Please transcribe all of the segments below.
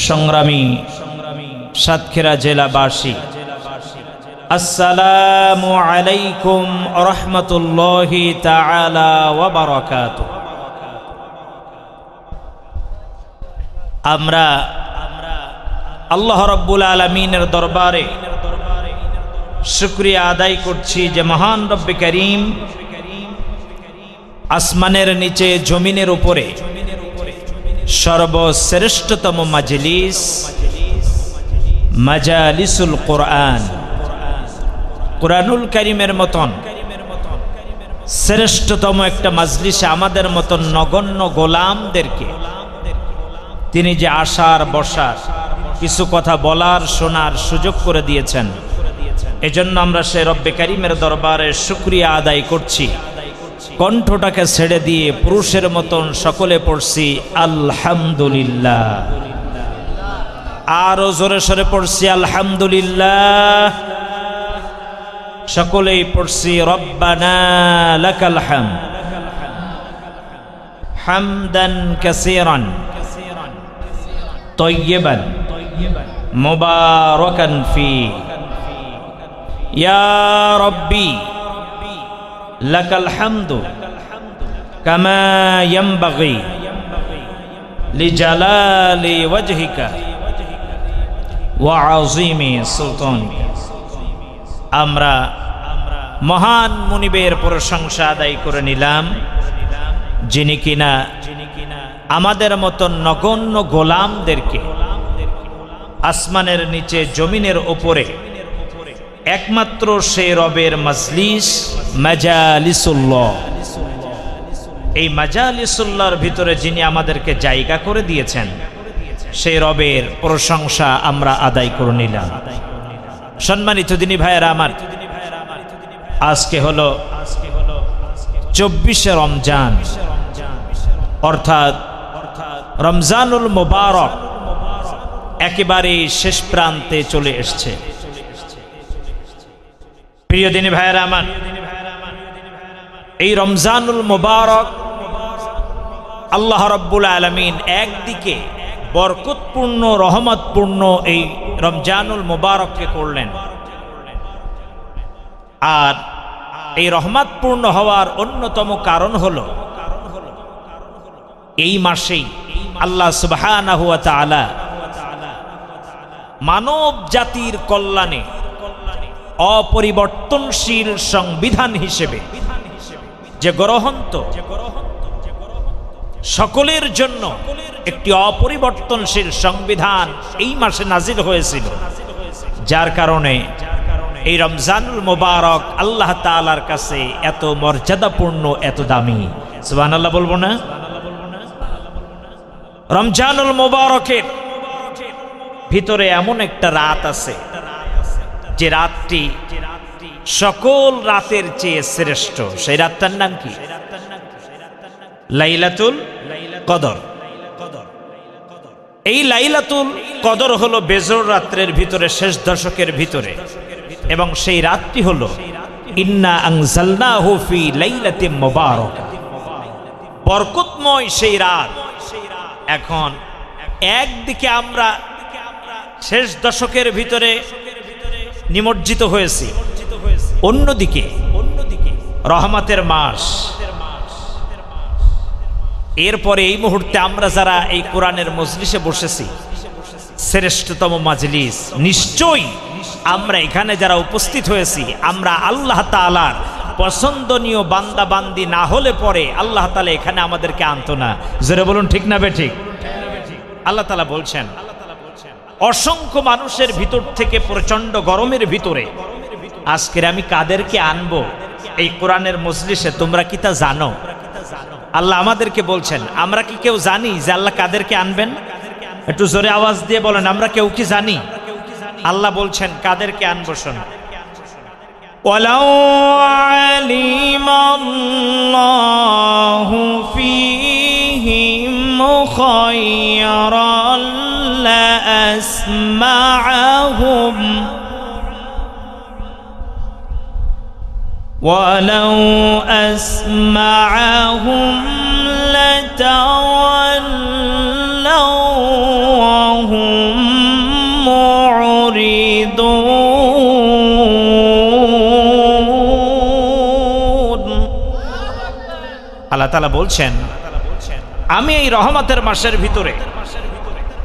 সংগ্রামী সাতক্ষীরা জেলাবাসী, আসসালামু আলাইকুম ওয়া রাহমাতুল্লাহি তাআলা ওয়া বারাকাতুহু। আমরা আল্লাহ রাব্বুল আলামিনের দরবারে শুকরিয়া আদায় করছি যে মহান রব্বে করিম আসমানের নিচে জমিনের উপরে সর্বশ্রেষ্ঠতম মাজলিস মাজালিসুল কোরআন, কোরআনুল কারীমের মতন শ্রেষ্ঠতম একটা মাজলিসে আমাদের মতন নগণ্য গোলামদেরকে তিনি যে আসার বসার কিছু কথা বলার শোনার সুযোগ করে দিয়েছেন, এজন্য আমরা সে রব্বে কারীমের দরবারে শুকরিয়া আদায় করছি। কণ্ঠটাকে ছেড়ে দিয়ে পুরুষের মতন সকলে পড়ছি আলহামদুলিল্লাহ, আরো জোরে সরে পড়ছি আলহামদুলিল্লাহ। সকলেই পড়ছি রব্বানা লাকাল হামদ হামদান কাসীরান তাইয়্যিবান মুবারাকান ফি ইয়া রব্বি লাকাল হামদু কামা ইয়ানবাগি লিজালালি ওয়াজহিকা ওয়া আযীমি সুলতানিকা। আমরা মহান মুনিবের প্রশংসা আদায় করে নিলাম, যিনি কিনা আমাদের মতন নগণ্য গোলামদেরকে আসমানের নিচে জমিনের উপরে একমাত্র সে রবের মজলিস মাজালিসুল্লাহ, এই মাজালিসুল্লাহর ভিতরে যিনি আমাদেরকে জায়গা করে দিয়েছেন, সেই রবের প্রশংসা আমরা আদায় করে নিলাম। সম্মানিত দিনী ভাইয়েরা আমার, আজকে হলো 24শে রমজান, অর্থাৎ রমজানুল মুবারক একেবারে শেষ প্রান্তে চলে এসছে। প্রিয় দিনী ভাইয়েরা আমার, এই রমজানুল মুবারক আল্লাহ রাব্বুল আলামিন একদিকে বরকতপূর্ণ রহমতপূর্ণ এই রমজানুল মুবারককে করলেন, আর এই রহমতপূর্ণ হওয়ার অন্যতম কারণ হলো এই মাসেই আল্লাহ সুবহানাহু ওয়া তাআলা মানব জাতির কল্যাণে অপরিবর্তনশীল সংবিধান হিসেবে যে গ্রহন্ত সকলের জন্য একটি অপরিবর্তনশীল সংবিধান এই মাসে নাজিল হয়েছিল, যার কারণে এই রমজানুল মুবারক আল্লাহ তাআলার কাছে এত মর্যাদাপূর্ণ, এত দামি। সুবহানাল্লাহ বলবো না? রমজানুল মুবারকের ভিতরে এমন একটা রাত আছে যে রাতটি সকল রাতের চেয়ে শ্রেষ্ঠ। সেই রাতটার নাম কি? লাইলাতুল কদর। এই লাইলাতুল কদর হলো বেজর রাত্রের ভিতরে, শেষ দশকের ভিতরে, এবং সেই রাতটি হলো ইন্না আনজালনাহু ফি লাইলাতিন মুবারাকা, বরকতময় সেই রাত। এখন একদিকে আমরা শেষ দশকের ভিতরে নিমজ্জিত হয়েছি, অন্যদিকে রহমতের মাস। এরপরে এই মুহূর্তে আমরা যারা এই কোরআনের মজলিসে বসেছি, শ্রেষ্ঠতম মাজলিস, নিশ্চয়ই আমরা এখানে যারা উপস্থিত হয়েছি, আমরা আল্লাহ তাআলার পছন্দনীয় বান্দা বান্দি না হলে পরে আল্লাহ তাআলা এখানে আমাদেরকে আনতো না। জোরে বলুন ঠিক না বেঠিক? আল্লাহ তাআলা বলছেন, অসংখ্য মানুষের ভিতর থেকে প্রচন্ড গরমের ভিতরে আজকের আমি কাদেরকে আনবো এই কোরআনের মজলিসে, তোমরা কি তা জানো? আল্লাহ আমাদেরকে বলছেন, আমরা কি কেউ জানি যে আল্লাহ কাদেরকে আনবেন? একটু জোরে আওয়াজ দিয়ে বলেন, আমরা কেউ কি জানি? আল্লাহ বলছেন কাদেরকে আনবো, শোনো। ওয়ালাউ আলিমাল্লাহু ফীহিম খায়রান লাআসমাআহুম ولو أسمعهم لتولوا وهم তাআলা বলছেন, আমি এই রহমতের মাসের ভিতরে,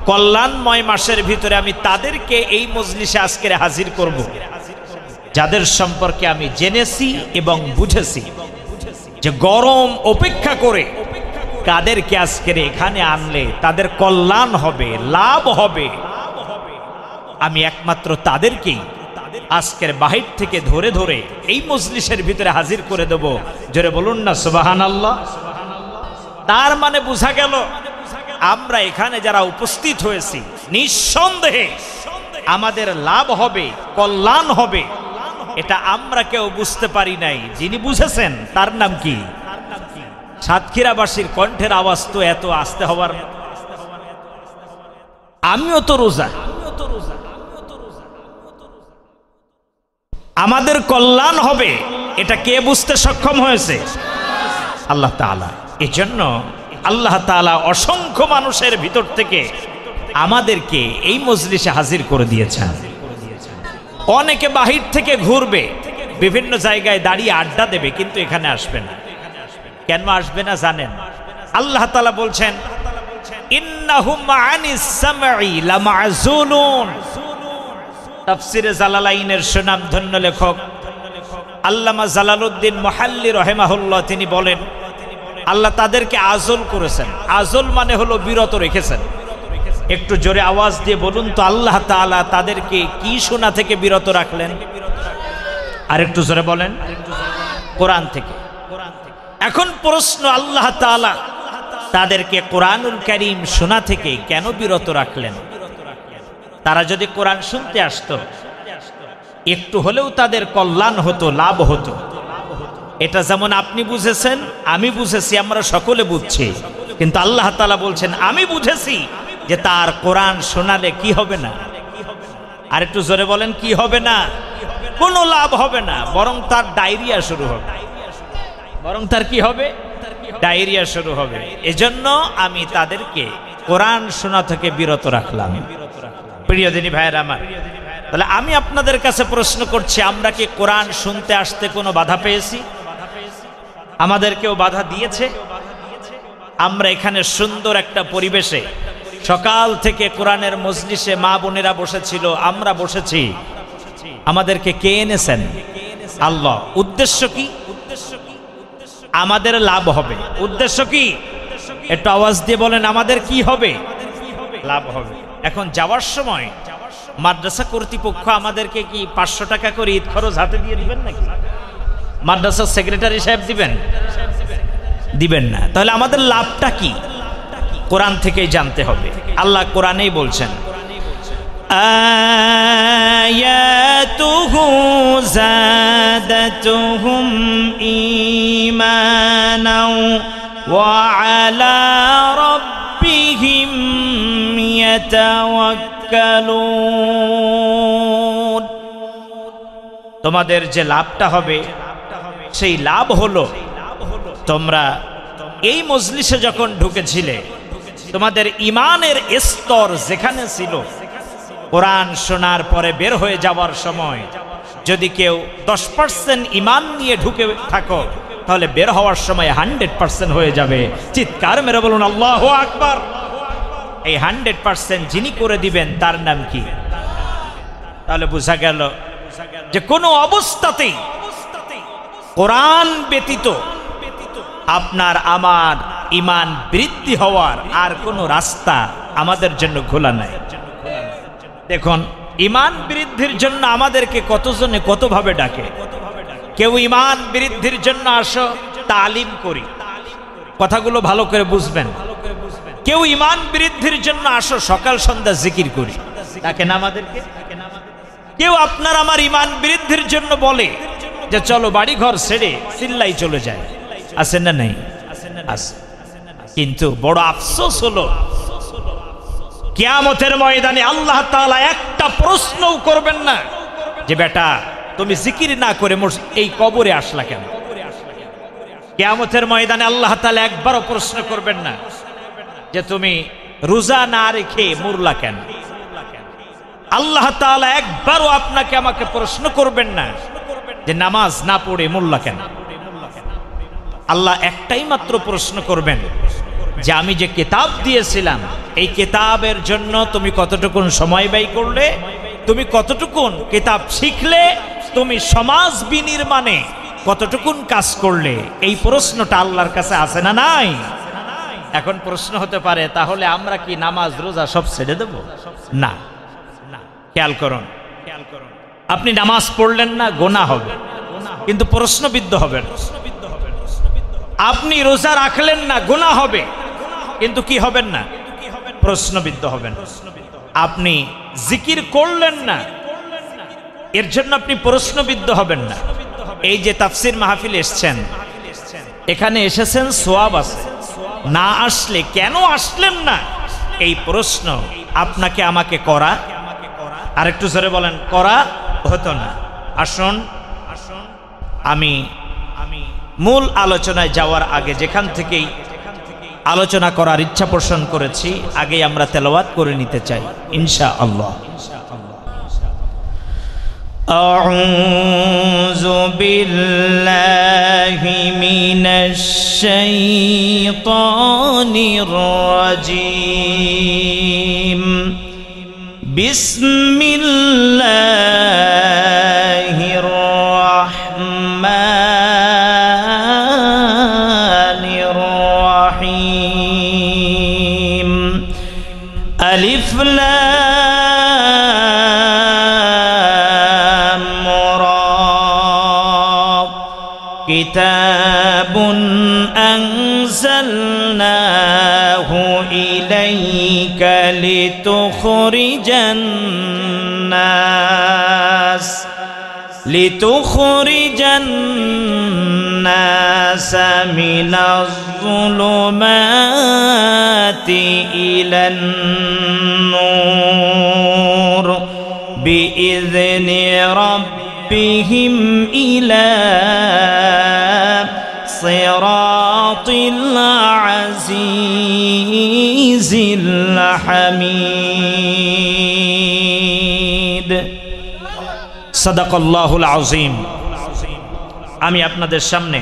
কল্যাণময় মাসের ভিতরে আমি তাদেরকে এই মজলিসে আজকে হাজির করব যাদের সম্পর্কে আমি জেনেছি এবং বুঝেছি যে গরম অপেক্ষা করে কাদেরকে আজকের এখানে আনলে তাদের কল্যাণ হবে, লাভ হবে। আমি একমাত্র তাদেরকেই আজকের বাহির থেকে ধরে ধরে এই মজলিসের ভিতরে হাজির করে দেব। জোরে বলুন না সুবহানাল্লাহ। তার মানে বোঝা গেল আমরা এখানে যারা উপস্থিত হয়েছি নিঃসন্দেহে আমাদের লাভ হবে, কল্যাণ হবে। এটা আমরা কেউ বুঝতে পারি নাই, যিনি বুঝেছেন তার নাম কি? সাতক্ষীরাবাসীর কণ্ঠের আওয়াজ তো এত আস্তে হওয়ার। আমিও তো রোজা, আমাদের কল্যাণ হবে, এটা কে বুঝতে সক্ষম হয়েছে? আল্লাহ তাআলা। এজন্য আল্লাহ তাআলা অসংখ্য মানুষের ভিতর থেকে আমাদেরকে এই মজলিসে হাজির করে দিয়েছেন। অনেকে বাহির থেকে ঘুরবে, বিভিন্ন জায়গায় দাঁড়িয়ে আড্ডা দেবে, কিন্তু এখানে আসবে না। কেন আসবে না জানেন? আল্লাহ তাআলা বলছেন, ইন্নাহুম আনিস সামঈ লামাযুলুন। তাফসিরে জালালাইনের সুনামধন্য লেখক আল্লামা জালালউদ্দিন মুহাল্লি রাহিমাহুল্লাহ তিনি বলেন, আল্লাহ তাদেরকে আজল করেছেন। আজল মানে হলো বিরত রেখেছেন। একটু জোরে আওয়াজ দিয়ে বলুন তো, আল্লাহ তাআলা তাদেরকে কি শোনা থেকে বিরত রাখলেন? আর একটু জোরে বলেন। কোরআন থেকে। এখন প্রশ্ন, আল্লাহ তাআলা তাদেরকে কোরআনুল কারীম শোনা থেকে কেন বিরত রাখলেন? তারা যদি কোরআন শুনতে আসতো, একটু হলেও তাদের কল্যাণ হতো, লাভ হতো। এটা যেমন আপনি বুঝেছেন, আমি বুঝেছি, আমরা সকলে বুঝছি, কিন্তু আল্লাহ তাআলা বলছেন আমি বুঝেছি যে তার কোরআন শোনালে কি হবে না। আর একটু জোরে বলেন, কি হবে না? কোনো লাভ হবে না, বরং তার ডায়রিয়া শুরু হবে। বরং তার কি হবে? ডায়রিয়া শুরু হবে। এজন্য আমি তাদেরকে কোরআন শোনা থেকে বিরত রাখলাম। প্রিয় দিনী ভাইয়েরা আমার, তাহলে আমি আপনাদের কাছে প্রশ্ন করছি, আমরা কি কোরআন শুনতে আসতে কোনো বাধা পেয়েছি? আমাদের কেউ বাধা দিয়েছে? আমরা এখানে সুন্দর একটা পরিবেশে সকাল থেকে কোরআনের মজলিসে মা বোনেরা বসেছিল, আমরা বসেছি। আমাদেরকে কে এনেছেন? আল্লাহ। উদ্দেশ্য কি? আমাদের লাভ হবে। উদ্দেশ্য কি? একটু আওয়াজ দিয়ে বলেন, আমাদের কি হবে? লাভ হবে। এখন যাওয়ার সময় মাদ্রাসা কর্তৃপক্ষ আমাদেরকে কি 500 টাকা করে ঈদ খরচ হাতে দিয়ে দিবেন নাকি? মাদ্রাসার সেক্রেটারি সাহেব দিবেন? দিবেন না। তাহলে আমাদের লাভটা কি? কোরআন থেকেই জানতে হবে। আল্লাহ কোরআনেই বলছেন, আয়াতুহু যাদাতুহুম ঈমানাও ওয়া আলা রাব্বিহিম ইয়াতাওয়াক্কালুন। তোমাদের যে লাভটা হবে সেই লাভ হলো, তোমরা এই মজলিসে যখন ঢুকেছিলে তোমাদের ইমানের স্তর যেখানে ছিল, কোরআন শোনার পরে বের হয়ে যাওয়ার সময় যদি কেউ 10% ইমান নিয়ে ঢুকে থাকো, তাহলে বের হওয়ার সময় 100% হয়ে যাবে। চিৎকার মেরে বলুন আল্লাহু আকবার। এই 100% যিনি করে দিবেন তার নাম কি? তাহলে বোঝা গেল যে কোনো অবস্থাতেই কোরআন ব্যতীত আপনার আমার ইমান বৃদ্ধি হওয়ার আর কোনো রাস্তা আমাদের জন্য খোলা নাই। দেখুন, ইমান বৃদ্ধির জন্য আমাদেরকে কতজনে কতভাবে ডাকে। কেউ ইমান বৃদ্ধির জন্য আসো তালিম করি, কথাগুলো ভালো করে বুঝবেন। কেউ ইমান বৃদ্ধির জন্য আসো সকাল সন্ধ্যা জিকির করি, ডাকেন আমাদেরকে। কেউ আপনার আমার ইমান বৃদ্ধির জন্য বলে যে চলো বাড়ি ঘর ছেড়ে সিল্লাই চলে যায়, আছে না নাই? আছে। কিন্তু বড় আফসোস হলো, কিয়ামতের ময়দানে আল্লাহ তাআলা একটা প্রশ্নও করবেন না যে বেটা তুমি জিকির না করে এই কবরে আসলা কেন। কিয়ামতের ময়দানে আল্লাহ তাআলা একবারও প্রশ্ন করবেন না যে তুমি রোজা না রেখে মরলা কেন। আল্লাহ তাআলা একবারও আপনাকে আমাকে প্রশ্ন করবেন না যে নামাজ না পড়ে মরলা কেন। আল্লাহ একটাই মাত্র প্রশ্ন করবেন যে আমি যে কিতাব দিয়েছিলাম এই কিতাবের জন্য তুমি কতটুকুন সময় ব্যয় করলে, তুমি কতটুকুন কিতাব শিখলে, তুমি সমাজ বিনির্মাণে কতটুকুন কাজ করলে, এই প্রশ্নটা আল্লাহর কাছে আছে না নাই? এখন প্রশ্ন হতে পারে তাহলে আমরা কি নামাজ রোজা সব ছেড়ে দেব? না, খেয়াল করুন, আপনি নামাজ পড়লেন না গুনাহ হবে, কিন্তু প্রশ্নবিদ্ধ হবেন। আপনি রোজা রাখলেন না গুনাহ হবে, কিন্তু কি হবেন না? প্রশ্নবিদ্ধ হবেন। আপনি জিকির করলেন না, এর জন্য আপনি প্রশ্নবিদ্ধ হবেন না। এই যে তাফসির মাহফিল এসেছেন, এখানে এসেছেন সওয়াব আছে, না আসলে কেন আসলেন না এই প্রশ্ন আপনাকে আমাকে করা, আর একটু জোরে বলেন, করা হতো না। আসুন আমি মূল আলোচনায় যাওয়ার আগে যেখান থেকেই আলোচনা করার ইচ্ছা পোষণ করেছি আগে আমরা তেলাওয়াত করে নিতে চাই ইনশাআল্লাহ। আউযু বিল্লাহি মিনাশ শাইতানির রাজীম। বিসমিল্লাহির রাহমানির রাহিম। আলিফ লাম রা। কিতাবুন আনজালনাহু ইলাইকা লিতুখরিজান নাস মিনাজ যুলুমাতি ইলান নূর বিইذনি রাব্বিহিম ইলা সিরাতিল আজিজিল হামিদ। সাদাকাল্লাহুল আযীম। আমি আপনাদের সামনে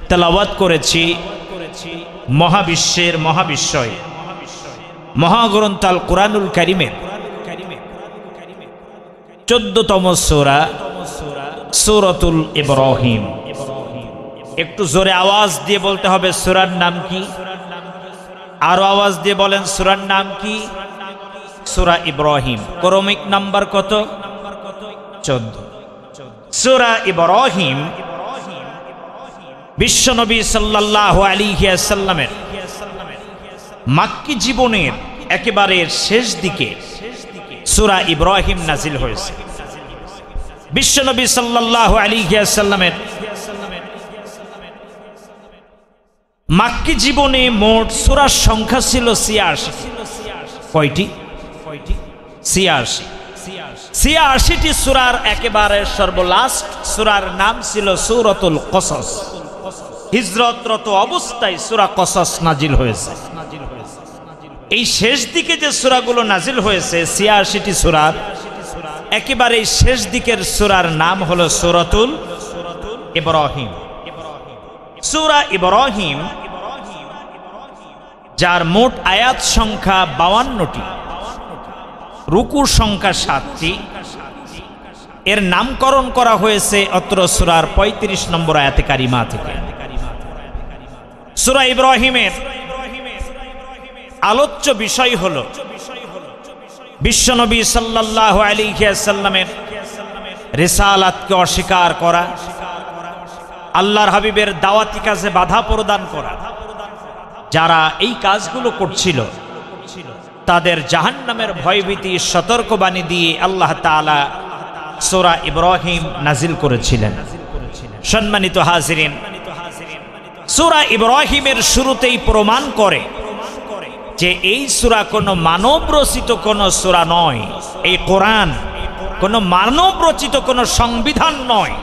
তেলাওয়াত করেছি মহাবিশ্বের মহাবিশ্বয় মহাগ্রন্থ আল কুরআনুল কারীমের 14তম সূরা সূরাতুল ইব্রাহিম। একটু জোরে আওয়াজ দিয়ে বলতে হবে সূরার নাম কি? আরো আওয়াজ দিয়ে বলেন সূরার নাম কি? সূরা ইব্রাহিম। ক্রমিক নাম্বার কত? 14। সূরা ইব্রাহিম বিশ্বনবী সাল্লাল্লাহু আলাইহি ওয়াসাল্লামের মাক্কি জীবনের একেবারে শেষ দিকে সূরা ইব্রাহিম নাজিল হয়েছে। বিশ্বনবী সাল্লাল্লাহু আলাইহি ওয়াসাল্লামের মাক্কি জীবনে মোট সূরার সংখ্যা ছিল 86। কয়টি? 86টি সূরার একেবারে সর্বলাস্ট সূরার নাম ছিল সূরাতুল কসস। হিজরতরত অবস্থায় সূরা কসস নাজিল হয়েছে। এই শেষ দিকে যে সূরাগুলো নাজিল হয়েছে 86টি সূরার একেবারে শেষ দিকের সূরার নাম হলো সূরাতুল ইব্রাহিম। সূরা ইব্রাহিম যার মোট আয়াত সংখ্যা 52টি, রুকুর সংখ্যা 7টি। এর নামকরণ করা হয়েছে অত্র সূরার 35 নম্বর আয়াতে কারিমা থেকে। সূরা ইব্রাহিমের আলোচ্য বিষয় হলো বিশ্বনবী সাল্লাল্লাহু আলাইহি ওয়াসাল্লামের রিসালাতকে অস্বীকার করা, আল্লাহর হাবিবের দাওয়াতি কাজে বাধা প্রদান করা। যারা এই কাজগুলো করছিল তাদের জাহান্নামের ভয়ভীতি সতর্কবাণী দিয়ে আল্লাহ তাআলা সূরা ইব্রাহিম নাজিল করেছিলেন। সম্মানিত হাজিরিন, সূরা ইব্রাহিমের শুরুতেই প্রমাণ করে যে এই সূরা কোনো মানব রচিত কোনো সূরা নয়। এই কোরআন কোনো মানব রচিত কোনো সংবিধান নয়,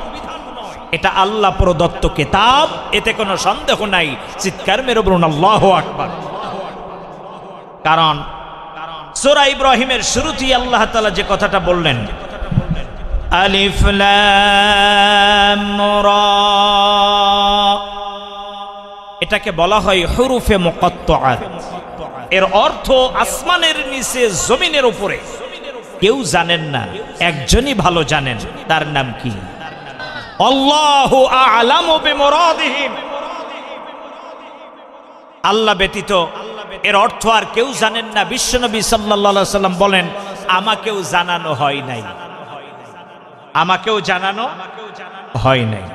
এটা আল্লাহ প্রদত্ত কিতাব, এতে কোনো সন্দেহ নাই। চিৎকার মেরে বলুন আল্লাহু আকবার। কারণ সূরা ইব্রাহিমের শুরুতেই আল্লাহ তাআলা যে কথাটা বললেন, আলিফ লাম রা, এটাকে বলা হয় হুরুফে মুকাত্তাআত। এর অর্থ আসমানের নিচে জমিনের উপরে কেউ জানেন না, একজনই ভালো জানেন, তার নাম কি? আল্লাহু আ'লামু বিমুরাদিহিম। আল্লাহ ব্যতীত এর অর্থ আর কেউ জানেন না। বিশ্বনবী সাল্লাল্লাহু আলাইহি সাল্লাম বলেন, আমাকেও জানানো হয় নাই, আমাকেও জানানো হয় নাই।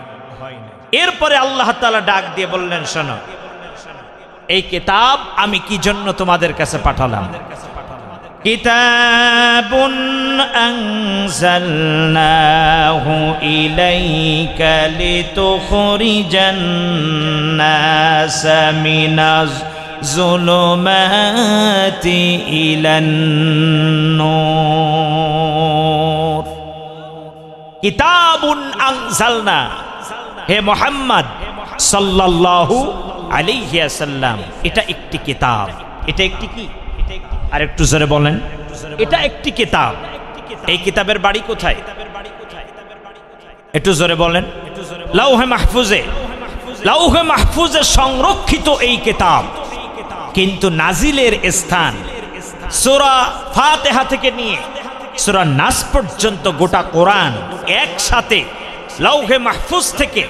এরপরে আল্লাহ তাআলা ডাক দিয়ে বললেন, শোনো, এই কিতাব আমি কি জন্য তোমাদের কাছে পাঠালাম? কিতাবুন আনজালনাহু ইলাইকা লিতুখরিজান নাসা মিনাজ যুলুমাতি ইলান নূর। কিতাবুন আনজালনা, হে মুহাম্মদ সাল্লাল্লাহু আলাইহি ওয়াসাল্লাম, এটা একটি কিতাব। এটা একটি কি? আর একটু জোরে বলেন, এটা একটি কিতাব। এই কিতাবের বাড়ি কোথায়? একটু জোরে বলেন। লাউহে মাহফুজে, লাউহে মাহফুজে সংরক্ষিত এই কিতাব। কিন্তু নাজিলের স্থান সূরা ফাতিহা থেকে নিয়ে সূরা নাস পর্যন্ত গোটা কোরআন একসাথে লাউহে মাহফুজ থেকে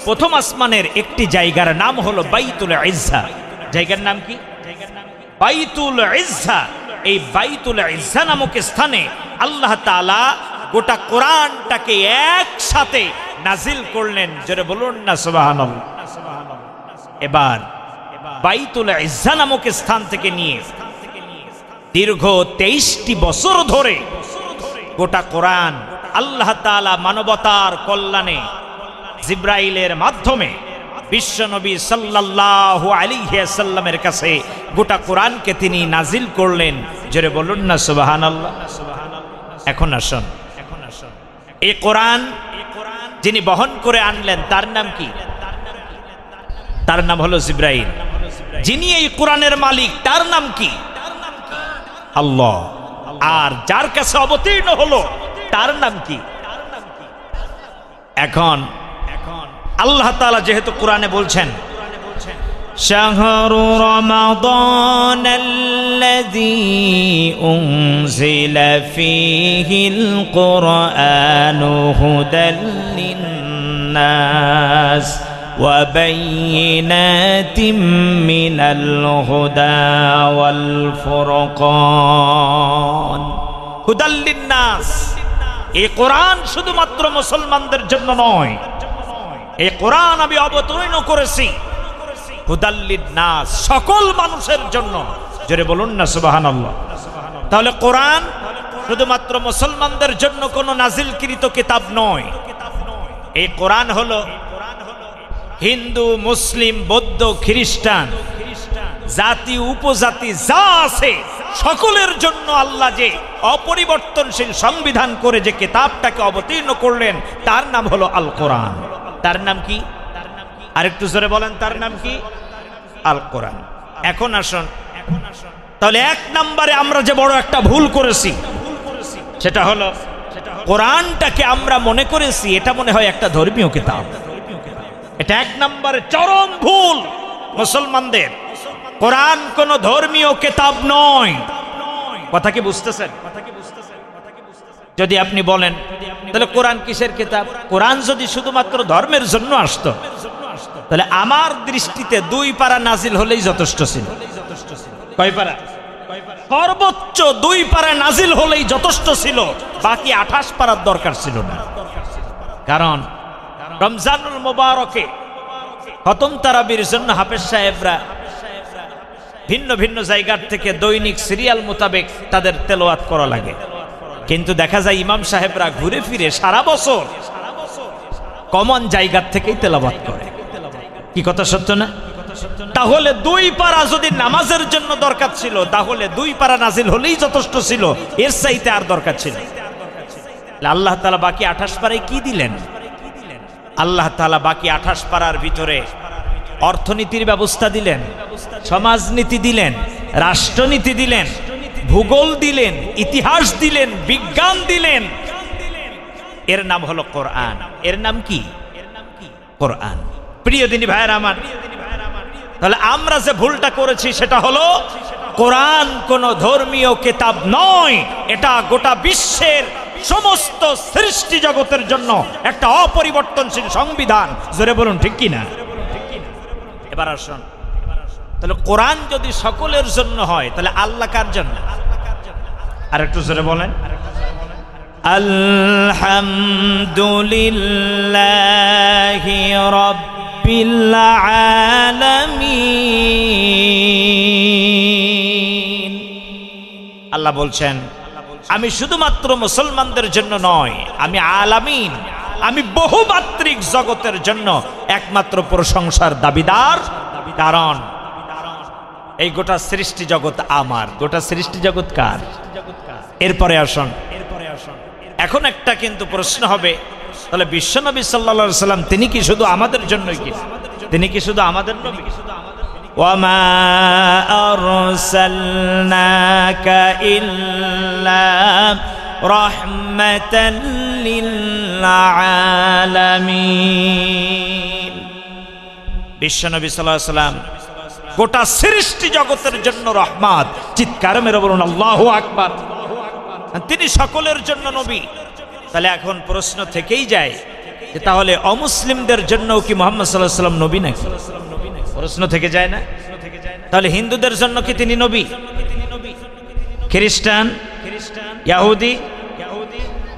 প্রথম আসমানের একটি জায়গার নাম হলো বাইতুল ইজ্জা। জায়গার নাম কি? বাইতুল ইজ্জা। এই বাইতুল ইজ্জা নামক স্থানে আল্লাহ তাআলা গোটা কোরআনটাকে একসাথে নাজিল করলেন। জোরে বলুন না সুবহানাল্লাহ। এবার বাইতুল ইজ্জা নামক স্থান থেকে নিয়ে দীর্ঘ 23টি বছর ধরে গোটা কোরআন আল্লাহ তাআলা মানবতার কল্যাণে জিব্রাইলের মাধ্যমে বিশ্বনবী সাল্লাল্লাহু আলাইহি ওয়াসাল্লামের কাছে গোটা কোরআনকে তিনি নাজিল করলেন। জোরে বলুন না সুবহানাল্লাহ। এখন আসুন, এই কোরআন যিনি বহন করে আনলেন তার নাম কি? তার নাম হলো জিব্রাইল। যিনি এই কোরআনের মালিক তার নাম কি? আল্লাহ। আর যার কাছে অবতীর্ণ হলো তার নাম কি? এখন আল্লাহ তাআলা যেহেতু কোরআনে বলছেন, শাহরু রমাদানাল্লাযী উনজিলা ফীহিল কুরআনু হুদাল লিন্নাস ওয়া বাইয়িনাতিম মিনাল হুদা ওয়াল ফুরকান। হুদাল লিন্নাস, এই কোরআন শুধুমাত্র মুসলমানদের জন্য নয়, এই কোরআন আমি অবতীর্ণ করেছি হুদাল লিন্নাস, সকল মানুষের জন্য। জোরে বলুন না সুবহানাল্লাহ। তাহলে কোরআন শুধুমাত্র মুসলমানদের জন্য কোনো নাজিলকৃত কিতাব নয়। এই কোরআন হলো হিন্দু, মুসলিম, বৌদ্ধ, খ্রিস্টান, জাতি উপজাতি যা আছে সকলের জন্য আল্লাহ যে অপরিবর্তনশীল সংবিধান করে যে কিতাবটাকে অবতীর্ণ করলেন তার নাম হলো আল কোরআন। তার নাম কি? আরেকটু জোরে বলেন, তার নাম কি? আল কোরআন। এখন আসুন, তাহলে এক নম্বরে আমরা যে বড় একটা ভুল করেছি সেটা হলো কোরআনটাকে আমরা মনে করেছি এটা মনে হয় একটা ধর্মীয় কিতাব। এটা এক নম্বরে চরম ভুল মুসলমানদের। কোরআন কোন ধর্মীয় কিতাব নয়। কথা কি বুঝতেছেন? যদি আপনি বলেন তাহলে কোরআন কিসের কিতাব? কোরআন যদি শুধুমাত্র ধর্মের জন্য আসতো তাহলে আমার দৃষ্টিতে 2 পারা নাজিল হলেই যথেষ্ট ছিল। কয় পারা? সর্বোচ্চ 2 পারা নাজিল হলেই যথেষ্ট ছিল, বাকি 28 পারার দরকার ছিল না। কারণ রমজানুল মুবারকে খতম তারাবির জন্য হাফেজ সাহেবরা ভিন্ন ভিন্ন জায়গার থেকে দৈনিক সিরিয়াল মোতাবেক তাদের তেলাওয়াত করা লাগে, কিন্তু দেখা যায় ইমাম সাহেবরা ঘুরে ফিরে সারা বছর কমন জায়গার থেকেই তেলাওয়াত করে। কি কথা সত্য না? তাহলে 2 পারা যদি নামাজের জন্য দরকার ছিল তাহলে 2 পারা নাজিল হলেই যথেষ্ট ছিল, এর চাইতে আর দরকার ছিল। আল্লাহ তাআলা বাকি 28 পারায় কি দিলেন? আল্লাহ তাআলা বাকি 28 পারার ভিতরে অর্থনীতির ব্যবস্থা দিলেন, সমাজনীতি দিলেন, রাষ্ট্রনীতি দিলেন, ভূগোল দিলেন, ইতিহাস দিলেন, বিজ্ঞান দিলেন। এর নাম হলো কোরআন। এর নাম কি? কোরআন। প্রিয় দিনী ভাইয়েরা আমার, তাহলে আমরা যে ভুলটা করেছি সেটা হলো কোরআন কোনো ধর্মীয় কিতাব নয়, এটা গোটা বিশ্বের সমস্ত সৃষ্টি জগতের জন্য একটা অপরিবর্তনশীল সংবিধান। জোরে বলুন ঠিক কি না? এবার আসুন, তাহলে কোরআন যদি সকলের জন্য হয় তাহলে আল্লাহ কার জন্য? আর একটু জোরে বলেন। আলহামদুলিল্লাহি রাব্বিল আলামিন। আল্লাহ বলছেন আমি শুধুমাত্র মুসলমানদের জন্য নয়, আমি আলামিন, আমি বহুমাত্রিক জগতের জন্য একমাত্র প্রশংসার দাবিদার। কারণ এই গোটা সৃষ্টি জগৎ আমার। গোটা সৃষ্টি জগৎ কার? এরপরে আসুন, এখন একটা কিন্তু প্রশ্ন হবে, তাহলে বিশ্বনবী সাল্লাল্লাহু আলাইহি সাল্লাম তিনি কি শুধু আমাদের জন্যই কি? তিনি কি শুধু আমাদের নবী? ওয়ামা আরসালনাকা ইল্লা রাহমাতাল লিল আলামিন। বিশ্বনবী সাল্লাল্লাহু আলাইহি সাল্লাম গোটা সৃষ্টি জগতের জন্য রহমত। চিৎকার মেরে বলুন আল্লাহু আকবার। তিনি সকলের জন্য নবী। তাহলে এখন প্রশ্ন থেকেই যায় যে তাহলে অমুসলিমদের জন্য কি মুহাম্মদ সাল্লাল্লাহু আলাইহি ওয়াসাল্লাম নবী নাকি? প্রশ্ন থেকে যায় না? তাহলে হিন্দুদের জন্য কি তিনি নবী? খ্রিস্টান, ইহুদি,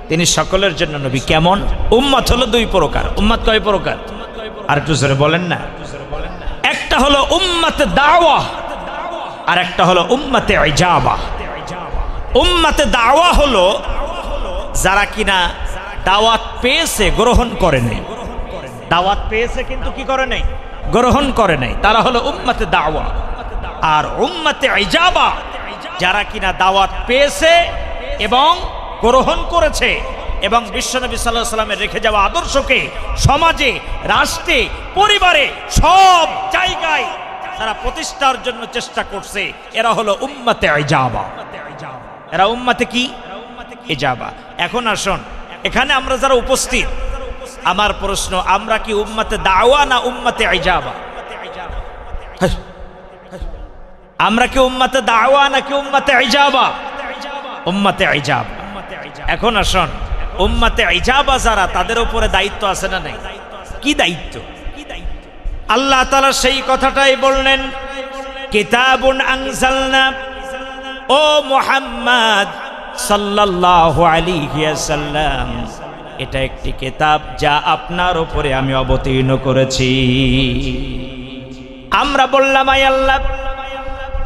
তিনি সকলের জন্য নবী। কেমন? উম্মত হলো দুই প্রকার। উম্মত কয় প্রকার? আর একটু জোরে বলেন না। একটা হলো উম্মতে দাওয়া আর একটা হলো উম্মতে ইজাবা। উম্মতে দাওয়া হলো যারা কিনা দাওয়াত পেয়েছে গ্রহণ করে নাই। দাওয়াত পেয়েছে কিন্তু কি করে নাই? গ্রহণ করে নাই। তারা হলো উম্মতে দাওয়া। আর উম্মতে ইজাবা যারা কিনা দাওয়াত পেয়েছে এবং গ্রহণ করেছে এবং বিশ্বনবী সাল্লাল্লাহু আলাইহি ওয়াসাল্লামের রেখে যাওয়া আদর্শকে সমাজে, রাষ্ট্রে, পরিবারে সব জায়গায় তারা প্রতিষ্ঠার জন্য চেষ্টা করছে, এরা হলো উম্মতে ইজাবা। এরা উম্মতে কি? ইজাবা। এখন আসুন, এখানে আমরা যারা উপস্থিত, আমার প্রশ্ন, আমরা কি উম্মতে দাওয়া না উম্মতে ইজাবা? আমরা কি উম্মতে দাওয়া নাকি উম্মতে ইজাবা? উম্মতে ইজাবা। এখন আসুন, উম্মতে ইজাবা যারা, তাদের উপরে দায়িত্ব আছে না নাই? কি দায়িত্ব? আল্লাহ তাআলা সেই কথাটাই বললেন, কিতাবুন আনজালনা, ও মুহাম্মদ সাল্লাল্লাহু আলাইহি ওয়াসাল্লাম, এটা একটি কিতাব যা আপনার উপরে আমি অবতীর্ণ করেছি। আমরা বললাম, আয় আল্লাহ,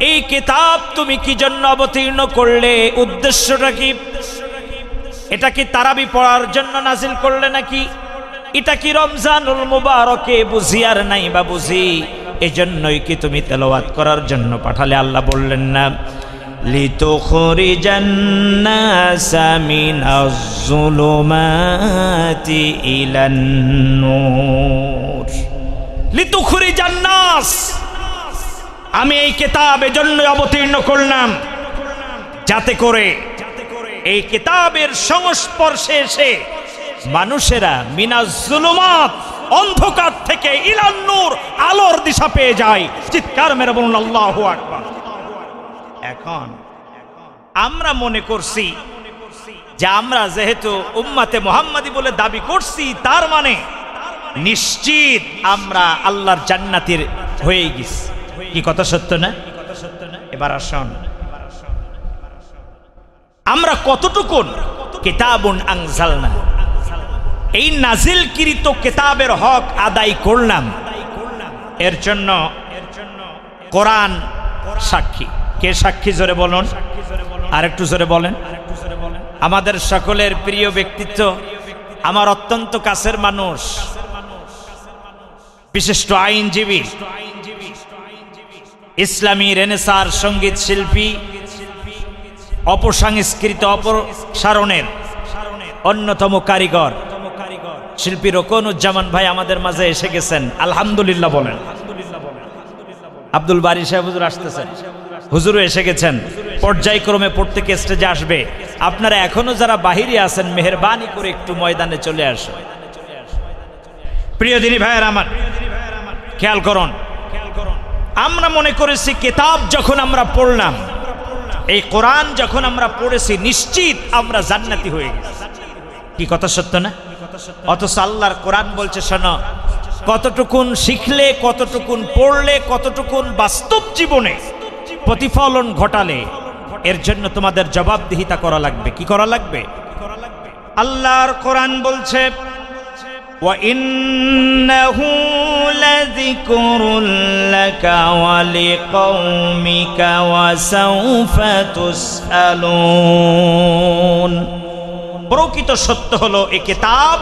এই কিতাব তুমি কি জন্য অবতীর্ণ করলে? উদ্দেশ্যটা কি? এটা কি তারাবি পড়ার জন্য নাজিল করলে নাকি? এটা কি রমজানুল মুবারকে বুঝি আর নাই বা বুঝি এজন্যই কি তুমি তেলাওয়াত করার জন্য পাঠালে? আল্লাহ বললেন না, লিতুখরিজান নাসা মিনাজ যুলুমাতি ইলান নূর। লিতুখরিজান নাস, আমি এই কিতাব এজন্যই অবতীর্ণ করলাম যাতে করে এই কিতাবের সংস্পর্শে এসে মানুষেরা মিনাজ যুলুমাত, অন্ধকার থেকে ইলান নূর, আলোর দিশা পেয়ে যায়। চিৎকার মেরে বলুন আল্লাহু আকবার। এখন আমরা মনে করছি যে আমরা যেহেতু উম্মতে মুহাম্মাদি বলে দাবি করছি, তার মানে নিশ্চিত আমরা আল্লাহর জান্নাতের হয়ে গেছি। কি কথা সত্য না? এবার আসুন, আমরা কতটুকুন কিতাবুন আনজালনা, এই নাজিলকৃত কিতাবের হক আদায় করলাম? এর জন্য কোরআন সাক্ষী। কে সাক্ষী? জোরে বলুন, আর একটু জোরে বলেন। আমাদের সকলের প্রিয় ব্যক্তিত্ব, আমার অত্যন্ত কাছের মানুষ, বিশিষ্ট আইনজীবী, ইসলামী রেনেসার সঙ্গীত শিল্পী, অপসংস্কৃত অপসারণের অন্যতম কারিগর শিল্পী রোকনুজ্জামান ভাই আমাদের মাঝে এসে গেছেন। আলহামদুলিল্লাহ বলেন। আব্দুল বারী সাহেব হুজুর আসতেছেন, হুজুরও এসে গেছেন। পর্যায়ক্রমে প্রত্যেকে স্টেজে আসবে। আপনারা এখনো যারা বাহিরে আছেন, মেহেরবানি করে একটু ময়দানে চলে আসুন। প্রিয় দিনী ভাইয়ের আমার, খেয়াল করুন, আমরা মনে করেছি কিতাব যখন আমরা পড়লাম, এই কোরআন যখন আমরা পড়েছি, নিশ্চিত আমরা জান্নাতি হয়ে গেছি। কি কথা সত্য না? অথচ আল্লাহর কোরআন বলছে, শোনো, কতটুকুন শিখলে, কতটুকুন পড়লে, কতটুকুন বাস্তব জীবনে প্রতিফলন ঘটালে, এর জন্য তোমাদের জবাবদিহিতা করা লাগবে। কি করা লাগবে? আল্লাহর কোরআন বলছে, ওয়া ইন্নাহু লাযিকরুল লাকা ওয়া লিকাওমিকা ওয়া সাওফা তুসআলুন। প্রকৃত সত্য হলো এই কিতাব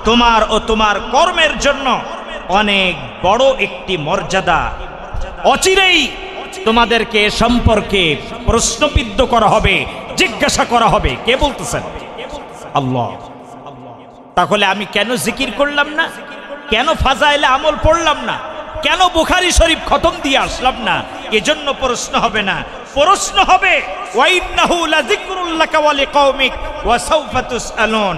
তোমার ও তোমার কর্মের জন্য অনেক বড় একটি মর্যাদা। অচিরেই তোমাদেরকে সম্পর্কে প্রশ্নবিদ্ধ করা হবে, জিজ্ঞাসা করা হবে। কে বলতেছেন? আল্লাহ। তাহলে আমি কেন জিকির করলাম না? কেন ফাজাইলে আমল পড়লাম না? কেন বুখারী শরীফ খতম দিয়ে আসলাম না? এজন্য প্রশ্ন হবে না, প্রশ্ন হবে ওয়া ইন্নাহু লাযিকরুল লাকা ওয়া লিকাওমিক ওয়া সাওফা তুসআলুন।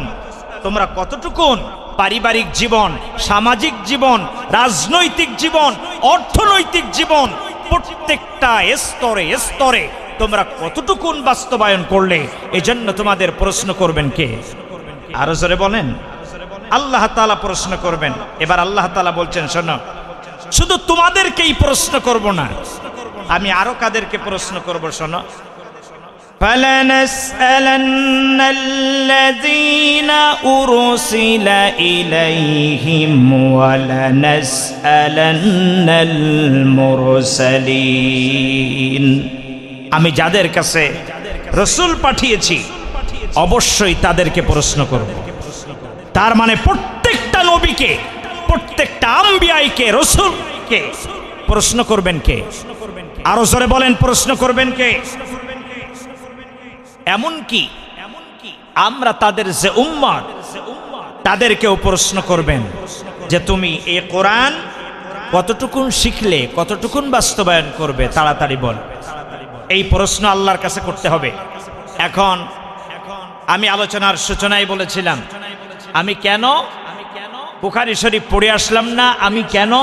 তোমরা কতটুকুন পারিবারিক জীবন, সামাজিক জীবন, রাজনৈতিক জীবন, অর্থনৈতিক জীবন, প্রত্যেকটা স্তরে স্তরে তোমরা কতটুকুন বাস্তবায়ন করলে, এজন্য তোমাদের প্রশ্ন করবেন কে? আরো জোরে বলেন। আল্লাহ তাআলা প্রশ্ন করবেন। এবার আল্লাহ তাআলা বলছেন, শোনো, শুধু তোমাদেরকেই প্রশ্ন করব না, আমি আরো কাদেরকে প্রশ্ন করব? শোনো, فَلَنَسْأَلَنَّ الَّذِينَ أُرْسِلَ إِلَيْهِمْ وَلَنَسْأَلَنَّ الْمُرْسَلِينَ। আমি যাদের কাছে রাসূল পাঠিয়েছি অবশ্যই তাদেরকে প্রশ্ন করব। তার মানে প্রত্যেকটা নবীকে, প্রত্যেকটা আম্বিয়াকে, রাসূলকে প্রশ্ন করবেন কে? আরো জোরে বলেন, প্রশ্ন করবেন কে? এমনকি আমরা তাদের যে উম্মত, তাদেরকেও প্রশ্ন করবেন যে তুমি এই কোরআন কতটুকুন শিখলে, কতটুকুন বাস্তবায়ন করবে, তাড়াতাড়ি বল। এই প্রশ্ন আল্লাহর কাছে করতে হবে। এখন আমি আলোচনার সূচনায় বলেছিলাম, আমি কেন বুখারী শরীফ পড়ে আসলাম না, আমি কেন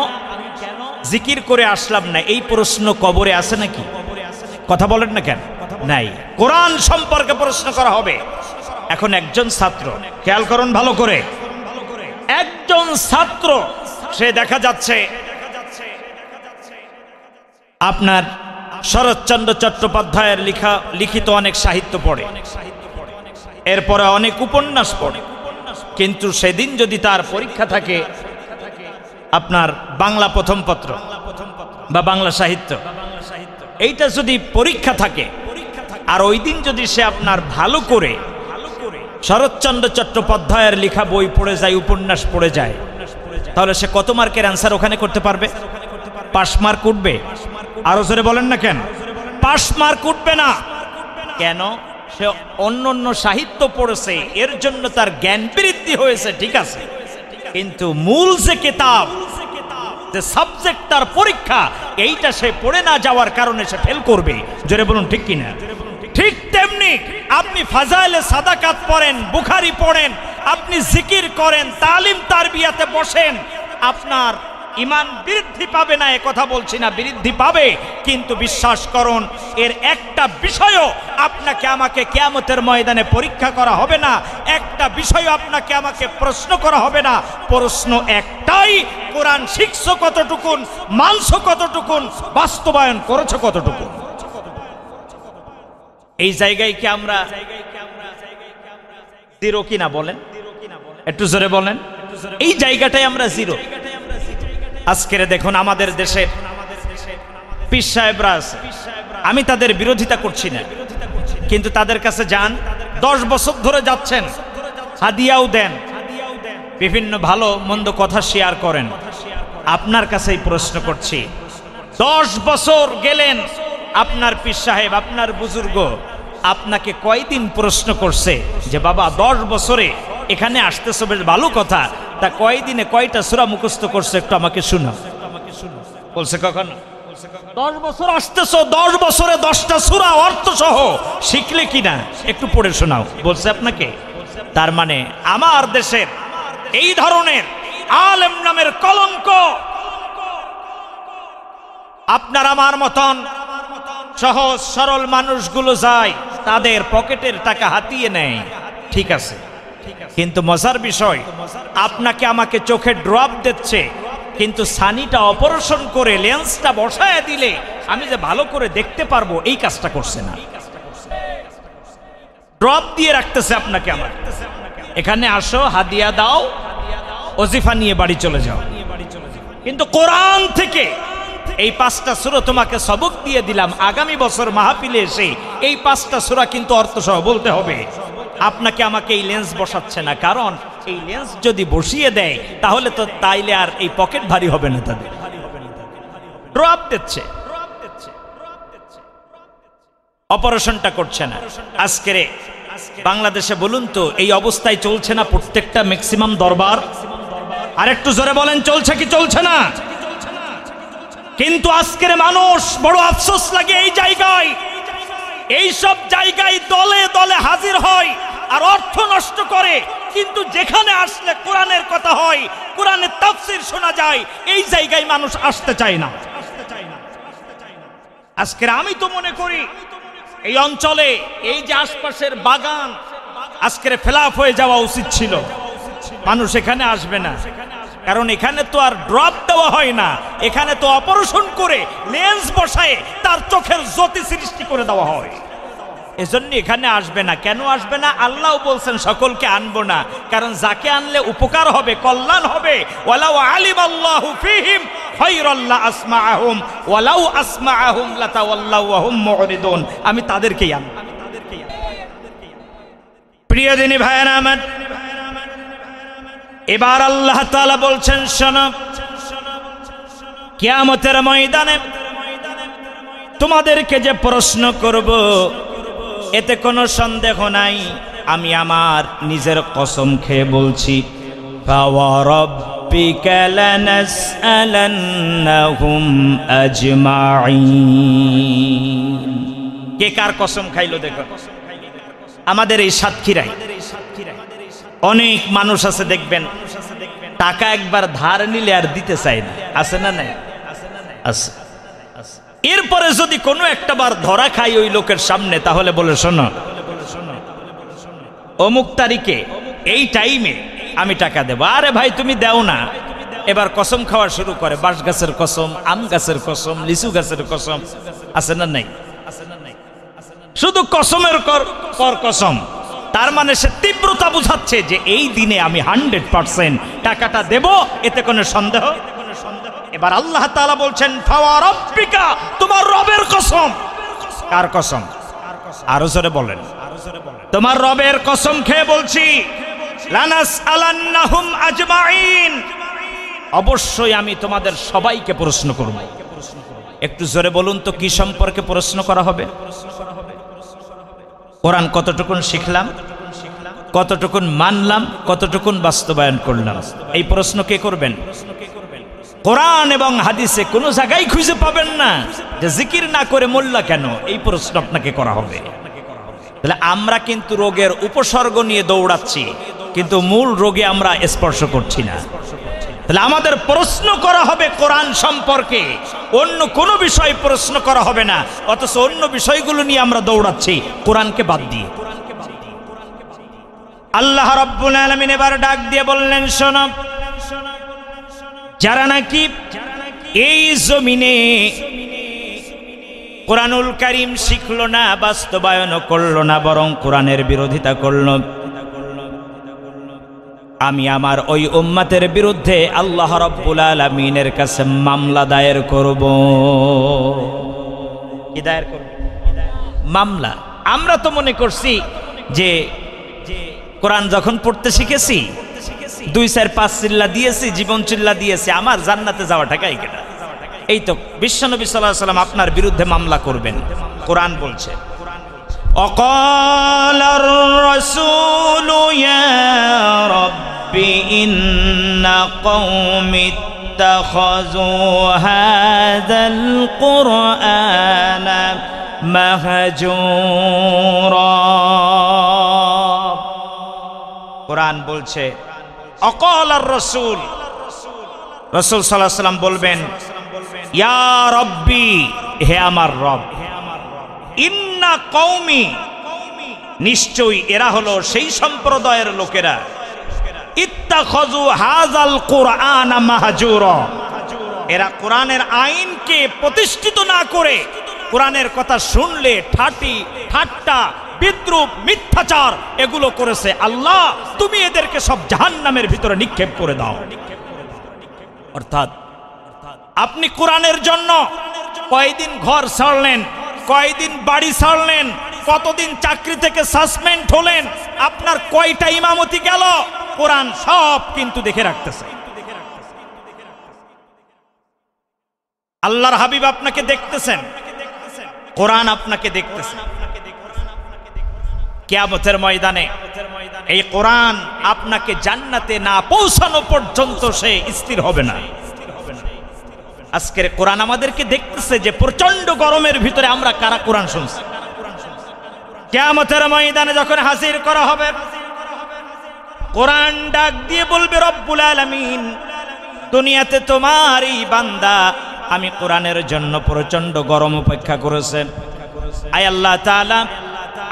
জিকির করে আসলাম না, এই প্রশ্ন কবরে আছে নাকি? কথা বলেন না কেন? নাই। কোরআন সম্পর্কে প্রশ্ন করা হবে। এখন একজন ছাত্র, খেয়াল করুন ভালো করে, একজন ছাত্র, সে দেখা যাচ্ছে আপনার শরৎচন্দ্র চট্টোপাধ্যায়ের লিখিত অনেক সাহিত্য পড়ে, এরপরে অনেক উপন্যাস পড়ে, কিন্তু সেদিন যদি তার পরীক্ষা থাকে আপনার বাংলা প্রথম পত্র বা বাংলা সাহিত্য, এইটা যদি পরীক্ষা থাকে, আর ওই দিন যদি সে আপনার ভালো করে শরৎচন্দ্র চট্টোপাধ্যায়ের লেখা বই পড়ে যায়, উপন্যাস পড়ে যায়, তাহলে সে কত মার্কের অ্যান্সার ওখানে করতে পারবে? পাস মার্ক উঠবে? আরো জোরে বলেন না কেন? পাস মার্ক উঠবে না। কেন? সে অন্য অন্য সাহিত্য পড়েছে, এর জন্য তার জ্ঞান বৃদ্ধি হয়েছে, ঠিক আছে, কিন্তু মূল যে কিতাব, যে সাবজেক্ট, তার পরীক্ষা, এইটা সে পড়ে না যাওয়ার কারণে সে ফেল করবে। জোরে বলুন ঠিক কিনা? ঠিক তেমনি আপনি ফাজাইলে সাদাকাত পড়েন, বুখারী পড়েন, আপনি জিকির করেন, তালিম তারবিয়াতে বসেন, আপনার ঈমান বৃদ্ধি পাবে না, এ কথা বলছি না, বৃদ্ধি পাবে, কিন্তু বিশ্বাস করুন এর একটা বিষয়ও আপনাকে আমাকে কিয়ামতের ময়দানে পরীক্ষা করা হবে না, একটা বিষয় আপনাকে আমাকে প্রশ্ন করা হবে না। প্রশ্ন একটাই, কোরআন শিখছো কতটুকুন, মানছো কতটুকুন, বাস্তবায়ন করেছো কতটুকুন। এই জায়গায় কি আমরা জিরো কিনা বলেন? একটু জোরে বলেন। এই জায়গাটাই আমরা জিরো। আজকের দেখুন আমাদের দেশে পীর সাহেবরা আছে, আমি তাদের বিরোধিতা করছি না, কিন্তু তাদের কাছে যান, 10 বছর ধরে যাচ্ছেন, হাদিয়াও দেন, বিভিন্ন ভালো মন্দ কথা শেয়ার করেন। আপনার কাছেই প্রশ্ন করছি, 10 বছর গেলেন, আপনার পীর সাহেব, আপনার বুজুর্গ আপনাকে কয়দিন প্রশ্ন করছে যে বাবা 10 বছরে এখানে আসতেছো, বেশ ভালো কথা, তা কয়দিনে কয়টা সূরা মুখস্থ করছে একটু আমাকে শোনাও? বলছে কখনো? 10 বছর আসতেছো, 10 বছরে 10টা সূরা অর্থ সহ শিখলে কিনা একটু পড়ে শোনাও, বলছে আপনাকে? তার মানে আমার দেশের এই ধরনের আলেম নামের কলঙ্ক আপনার আমার মতন সহজ সরল মানুষগুলো যায়, তাদের পকেটের টাকা হাতিয়ে নেয়, ঠিক আছে, কিন্তু মজার বিষয় আপনাকে আমাকে চোখে ড্রপ দিচ্ছে, কিন্তু সানিটা অপারেশন করে লেন্সটা বসায় দিলে আমি যে ভালো করে দেখতে পারবো এই কাজটা করছে না। ড্রপ দিয়ে রাখতেছে আপনাকে আমার, এখানে আসো, হাদিয়া দাও, ওজিফা নিয়ে বাড়ি চলে যাও। কিন্তু কোরআন থেকে এই 5টা সূরা তোমাকে সবক দিয়ে দিলাম, আগামী বছর মাহফিলে এসে এই 5টা সূরা কিন্তু অর্থসহ বলতে হবে। আপনাকে আমাকে এই লেন্স বসাচ্ছে না, কারণ এই লেন্স যদি বসিয়ে দেয় তাহলে তো তাইলে আর এই পকেট ভারী হবে না, তাদের ড্রপ দিচ্ছে, অপারেশনটা করছে না। আজকের বাংলাদেশে বলুন তো এই অবস্থায় চলছে না প্রত্যেকটা ম্যাক্সিমাম দরবার? আর একটু জোরে বলেন, চলছে কি চলছে না? কিন্তু আজকের মানুষ বড় আফসোস লাগে এই জায়গায়, এই সব জায়গায় দলে দলে হাজির হয় আর অর্থ নষ্ট করে, কিন্তু যেখানে আসলে কোরআনের কথা হয়, কোরআনের তাফসীর শোনা যায়, এই জায়গায় মানুষ আসতে চায় না। আজকের আমি তো মনে করি এই অঞ্চলে এই যে আশপাশের বাগান আজকের ফেলাফ হয়ে যাওয়া উচিত ছিল, মানুষ এখানে আসবে না, কারণ এখানে তো আর ড্রপ দেওয়া হয় না, এখানে তো অপারেশন করে লেন্স বসায় তার চোখের জ্যোতি সৃষ্টি করে দেওয়া হয়। এজন্য এখানে আসবে না। কেন আসবে না? আল্লাহ বলছেন সকলকে আনবো না, কারণ যাকে আনলে উপকার হবে, কল্যাণ হবে। ওয়ালাউ আলিমাল্লাহু ফীহিম খায়রাল লা আসমাআহুম ওয়ালাউ আসমাআহুম লাতাওয়াল্লাউ ওয়া হুম মুরিদুন, আমি তাদেরকেই আনব। প্রিয় দিনী ভাইরা আমার, এবার আল্লাহ তাআলা বলছেন, শোনো, কিয়ামতের ময়দানে তোমাদেরকে যে প্রশ্ন করব এতে কোনো সন্দেহ নাই, আমি আমার নিজের কসম খেয়ে বলছি, ফাওয়ারাব্বিকা লানাসআলান্নাহুম আজমাইন। কে কার কসম খাইলো দেখো? আমাদের এই সাতক্ষীরায় অনেক মানুষ আছে, দেখবেন টাকা একবার ধার নিলে আর দিতে চায় না, আছে না নাই? আছে। এরপরে যদি কোনো একটা বার ধরা খাই ওই লোকের সামনে, তাহলে বলে, শোনো, অমুক তারিখে এই টাইমে আমি টাকা দেব। আরে ভাই তুমি দাও না, এবার কসম খাওয়া শুরু করে, বাঁশ গাছের কসম, আম গাছের কসম, লিচু গাছের কসম, আছে না নাই? শুধু কসমের কর কসম। তার মানে সে তীব্রতা বুঝাচ্ছে যে এই দিনে আমি 100% টাকাটা দেব, এতে কোনো সন্দেহ। এবার আল্লাহ তাআলা বলছেন, ফাওয়ারাব্বিকা, তোমার রবের কসম। কার কসম? আরো জোরে বলেন। তোমার রবের কসম খেয়ে বলছি, লানাসআলান্নাহুম আজমাইন, অবশ্যই আমি তোমাদের সবাইকে প্রশ্ন করব। একটু জোরে বলুন তো, কি সম্পর্কে প্রশ্ন করা হবে? কোরআন কতটুকুন শিখলাম, কতটুকুন মানলাম, কতটুকুন বাস্তবায়ন করলাম, এই প্রশ্ন কে করবেন? কোরআন এবং হাদিসে কোনো জায়গায় খুঁজে পাবেন না যে জিকির না করে মোল্লা কেন, এই প্রশ্ন আপনাকে করা হবে। তাহলে আমরা কিন্তু রোগের উপসর্গ নিয়ে দৌড়াচ্ছি, কিন্তু মূল রোগে আমরা স্পর্শ করছি না। তাহলে আমাদের প্রশ্ন করা হবে কোরআন সম্পর্কে, অন্য কোনো বিষয় প্রশ্ন করা হবে না, অথচ অন্য বিষয়গুলো নিয়ে আমরা দৌড়াচ্ছি কোরআনকে বাদ দিয়ে। আল্লাহ রাব্বুল আলামিন এবার ডাক দিয়ে বললেন, শোনো, যারা নাকি এই জমিনে কোরআনুল কারীম শিখলো না, বাস্তবায়ন করলো না, বরং কোরআনের বিরোধিতা করলো, আমি আমার ওই উম্মতের বিরুদ্ধে আল্লাহ রাব্বুল আলামিনের কাছে মামলা দায়ের করব। কি দায়ের করব? মামলা। আমরা তো মনে করছি যে কোরআন যখন পড়তে শিখেছি, 2-4-5 চিল্লা দিয়েছি, জীবন চিল্লা দিয়েছি, আমার জান্নাতে যাওয়া ঠেকাই কেনা। এই তো বিশ্বনবী সাল্লাল্লাহু আলাইহি ওয়াসাল্লাম আপনার বিরুদ্ধে মামলা করবেন, কোরআন বলছে। অকালার রাসূলু ইয়া রাব্বি ইন্না কওমি ইত্তাখাযু হাযাল কুরআনা মাহজুরা। কোরআন বলছে, অকালার রাসূল, রাসূল সাল্লাল্লাহু আলাইহি ওয়াসাল্লাম বলবেন, ইয়া রব্বি, হে আমার রব, ইন্না কওমি, নিশ্চয়ই এরা হলো সেই সম্প্রদায়ের লোকেরা, ইত্তাখাযু হাযাল কুরআনা মাহজুরা, এরা কোরআনের আইনকে প্রতিষ্ঠিত না করে কোরআনের কথা শুনলে ঠাট্টা, বিদ্রুপ, মিথ্যাচার এগুলো করেছে। আল্লাহ তুমি এদেরকে সব জাহান্নামের ভিতরে নিক্ষেপ করে দাও। অর্থাৎ আপনি কোরআনের জন্য কয়দিন ঘর ছাড়লেন, কয়দিন বাড়ি ছাড়লেন, কতদিন চাকরি থেকে সাসপেন্ড হলেন, আপনার কয়টা ইমামতি গেল, কোরআন সব কিন্তু দেখে রাখতেছে। আল্লাহর হাবিব আপনাকে দেখতেছেন, কোরআন আপনাকে দেখতেছে। কিয়ামতের ময়দানে এই কোরআন আপনাকে জান্নাতে না পৌঁছানো পর্যন্ত সে স্থির হবে না। আজকের কোরআন আমাদেরকে দেখতেছে যে প্রচন্ড গরমের ভিতরে আমরা কারা কোরআন শুনছি। কিয়ামতের ময়দানে যখন হাজির করা হবে, কোরআন ডাক দিয়ে বলবে, রব্বুল আলামিন, দুনিয়াতে তোমার এই বান্দা আমি কোরআনের জন্য প্রচন্ড গরম অপেক্ষা করেছেন। আয় আল্লাহ তাআলা,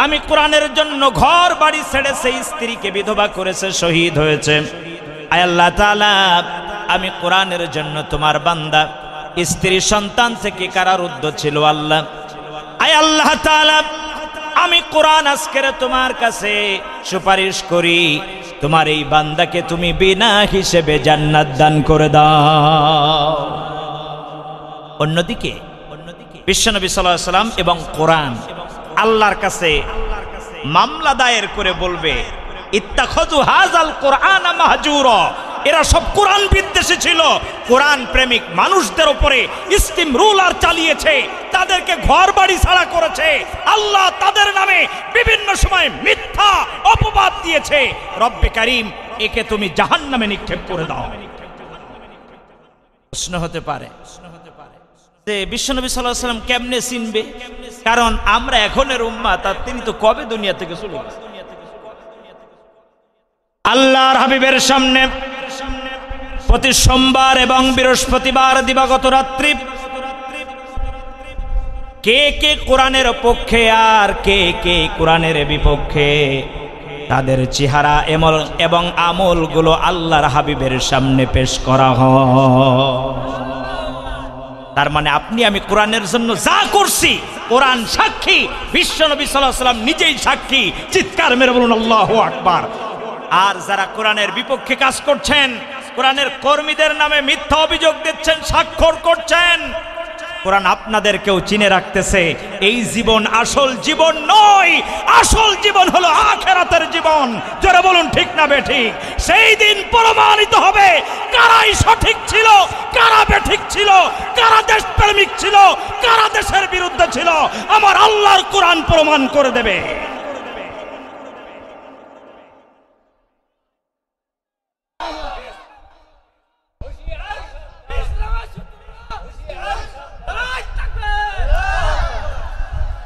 আমি কোরআনের জন্য ঘর বাড়ি ছেড়েছে, স্ত্রীকে বিধবা করেছে, শহীদ হয়েছে। আয় আল্লাহ তাআলা, আমি কোরআনের জন্য তোমার বান্দা স্ত্রী সন্তান থেকে কারারুদ্ধ ছিল। আল্লাহ, আয় আল্লাহ তাআলা, আমি কোরআন আজকের তোমার কাছে সুপারিশ করি, তোমার এই বান্দাকে তুমি বিনা হিসেবে জান্নাত দান করে দাও। অন্যদিকে বিশ্বনবী সাল্লাল্লাহু আলাইহি ওয়াসাল্লাম এবং কোরআন আল্লাহর কাছে মামলা দায়ের করে বলবে, ইত্তাখাযু হাযাল কুরআনা মাহজুরা, এরা সব কোরআন বিদ্বেষী ছিল, কোরআন প্রেমিক মানুষদের উপরে স্টিম রুলার চালিয়েছে, তাদেরকে ঘর বাড়ি ছাড়া করেছে। আল্লাহ তাদের নামে বিভিন্ন সময় মিথ্যা অপবাদ দিয়েছে। রব্বে কারীম, একে তুমি জাহান্নামে নিক্ষেপ করে দাও। প্রশ্ন হতে পারে যে বিশ্বনবী সাল্লাল্লাহু আলাইহি ওয়াসাল্লাম কেমনে চিনবে? কারণ আমরা এখনের উম্মাত, আর তিনি তো কবে দুনিয়া থেকে চলে গেছেন। আল্লাহর হাবিবের সামনে প্রতি সোমবার এবং বৃহস্পতিবার দিবাগত রাত্রি কে কে কোরআনের পক্ষে আর কে কে কোরআনের বিপক্ষে, তাদের চেহারা এবং আমলগুলো আল্লাহর হাবিবের সামনে পেশ করা হয়। তার মানে আপনি আমি কোরআনের জন্য যা করছি, কোরআন সাক্ষী, বিশ্বনবী সাল্লাল্লাহু আলাইহি ওয়াসাল্লাম নিজেই সাক্ষী। চিৎকার মেরে বলুন আল্লাহু আকবার। আর যারা কোরআনের বিপক্ষে কাজ করছেন, কোরআনের কর্মীদের নামে মিথ্যা অভিযোগ দিচ্ছেন, স্বাক্ষর করছেন, কোরআন আপনাদেরকেও চিনে রাখতেছে এই জীবন আসল জীবন নয়, আসল জীবন হলো আখিরাতের জীবন। যারা বলুন ঠিক না বেঠিক? সেই দিন প্রমাণিত হবে কারাই সঠিক ছিল, কারা বেঠিক ছিল, কারা দেশপ্রেমিক ছিল, কারা দেশের বিরুদ্ধে ছিল। আমার আল্লাহর কোরআন প্রমাণ করে দেবে।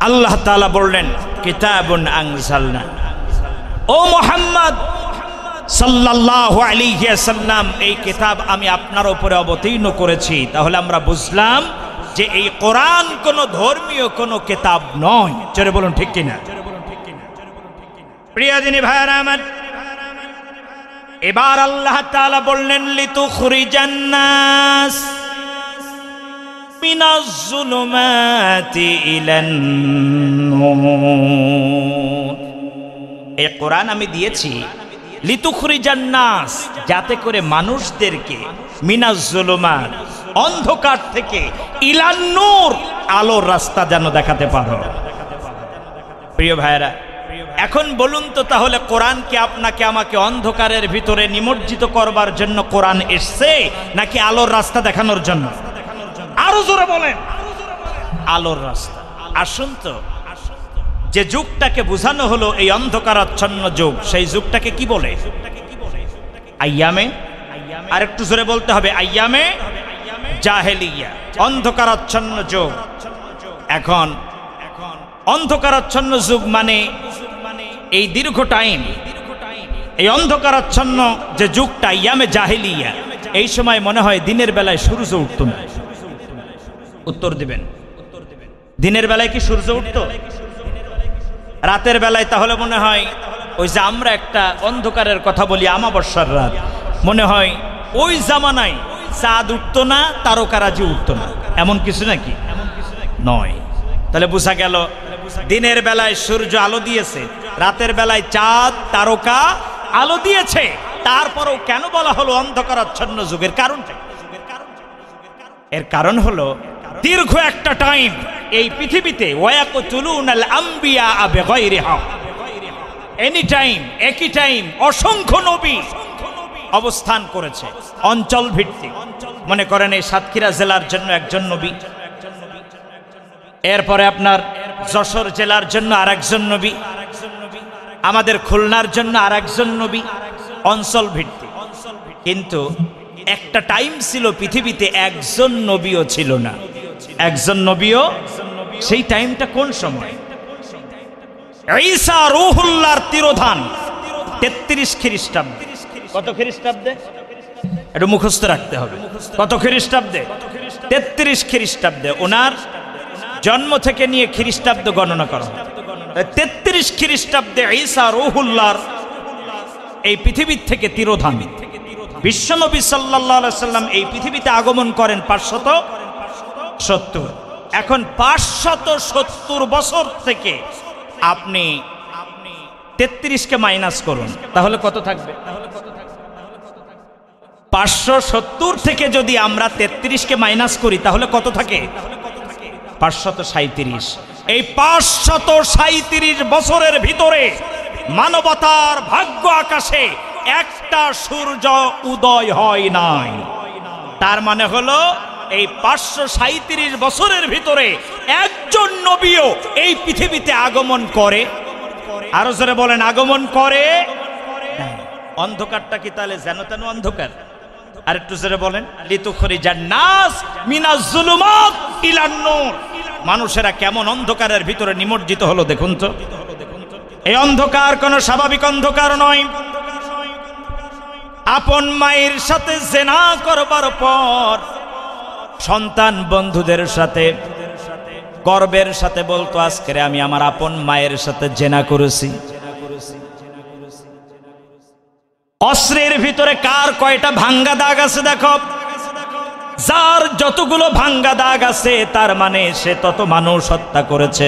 আল্লাহ তাআলা বললেন, কিতাবুন আনজালনা, ও মুহাম্মদ সাল্লাল্লাহু আলাইহি ওয়াসাল্লাম, এই কিতাব আমি আপনার উপরে অবতীর্ণ করেছি। তাহলে আমরা বুঝলাম যে এই কোরআন কোনো ধর্মীয় কোনো কিতাব নয়। জোরে বলুন ঠিক কিনা? প্রিয় দিনী ভাইরা আমার, এবার আল্লাহ তাআলা বললেন, লিতুখরিজান নাস মিনাজ যুলুমাতি ইলান নূর। এই কোরআন আমি দিয়েছি লিতুখরিজান নাস, যাতে করে মানুষদেরকে মিনাজ যুলুমাত, অন্ধকার থেকে, ইলান নূর, আলোর রাস্তা যেন দেখাতে পারো। প্রিয় ভাইরা, এখন বলুন তো, তাহলে কোরআনকে আপনাকে আমাকে অন্ধকারের ভিতরে নিমজ্জিত করবার জন্য কোরআন এসছে, নাকি আলোর রাস্তা দেখানোর জন্য? আরো জোরে বলেন। আলোর রাস্তা। আসুন তো, যে যুগটাকে বোঝানো হলো এই অন্ধকারাচ্ছন্ন যুগ, সেই যুগটাকে কি বলে? আইয়ামে, আর একটু জোরে বলতে হবে, আইয়ামে জাহেলিয়া, অন্ধকারাচ্ছন্ন যুগ। এখন অন্ধকারাচ্ছন্ন যুগ মানে এই দীর্ঘ টাইম, এই অন্ধকারাচ্ছন্ন যে যুগটা, আইয়ামে জাহেলিয়া, এই সময় মনে হয় দিনের বেলায় সূর্য উঠত না। উত্তর দিবেন। দিনের বেলায় কি সূর্য উঠতো? রাতের বেলায় তাহলে মনে হয় ওই যে আমরা একটা অন্ধকারের কথা বলি, আমাবস্যার রাত, মনে হয় ওই জামানায় চাঁদ উঠতো না, তারকারাজি উঠতো না, এমন কিছু নাকি? নয়। তাহলে বোঝা গেল দিনের বেলায় সূর্য আলো দিয়েছে, রাতের বেলায় চাঁদ তারকা আলো দিয়েছে, তারপরেও কেন বলা হলো অন্ধকারাচ্ছন্ন যুগের কারণটা? এর কারণ হলো দীর্ঘ একটা টাইম এই পৃথিবীতে ওয়ায়াকতুলুনাল আম্বিয়া বিগাইরি হক, এনি টাইম, একই টাইম অসংখ্য নবী অবস্থান করেছে অঞ্চল ভিত্তিক। মনে করেন এই সাতক্ষীরা জেলার জন্য একজন নবী, এরপরে আপনার যশোর জেলার জন্য আরেকজন নবী, আমাদের খুলনার জন্য আরেকজন নবী, অঞ্চল ভিত্তিক। কিন্তু একটা টাইম ছিল পৃথিবীতে একজন নবীও ছিল না, একজন নবীও। সেই টাইমটা কোন সময়? ঈসা রূহুল্লাহর তিরোধান 33 খ্রিস্টাব্দে। কত খ্রিস্টাব্দে? একটু মুখস্থ রাখতে হবে। কত খ্রিস্টাব্দে? 33 খ্রিস্টাব্দে। ওনার জন্ম থেকে নিয়ে খ্রিস্টাব্দ গণনা করা হয়। 33 খ্রিস্টাব্দে ঈসা রূহুল্লাহর এই পৃথিবীর থেকে তিরোধান। বিশ্বনবী সাল্লাল্লাহু আলাইহি সাল্লাম এই পৃথিবীতে আগমন করেন 570। এখন 570 বছর থেকে আপনি 33কে মাইনাস করুন, তাহলে কত থাকবে? 570 থেকে যদি আমরা 33কে মাইনাস করি তাহলে কত থাকে? 537। এই 537 বছরের ভিতরে মানবতার ভাগ্য আকাশে একটা সূর্য উদয় হয় নাই। তার মানে হলো এই 537 বছরের ভিতরে একজন নবীও এই পৃথিবীতে আগমন করে। আরো জোরে বলেন, আগমন করে। অন্ধকারটা কি তাহলে যেন তেন অন্ধকার? আর একটু জোরে বলেন, লিতুখরিজান নাস মিনাজ যুলুমাত ইলান নূর। মানুষেরা কেমন অন্ধকারের ভিতরে নিমজ্জিত হলো দেখুন তো। এই অন্ধকার কোনো স্বাভাবিক অন্ধকার নয়। আপন মায়ের সাথে জেনা করবার পর সন্তান বন্ধুদের সাথে গর্বের সাথে বলতো, আজকে আমি আমার আপন মায়ের সাথে জেনা করেছি। অস্ত্রের ভিতরে কার কয়টা ভাঙ্গা দাগ আছে দেখো। যার যতগুলো ভাঙ্গা দাগ আছে তার মানে সে তত মানুষ হত্যা করেছে,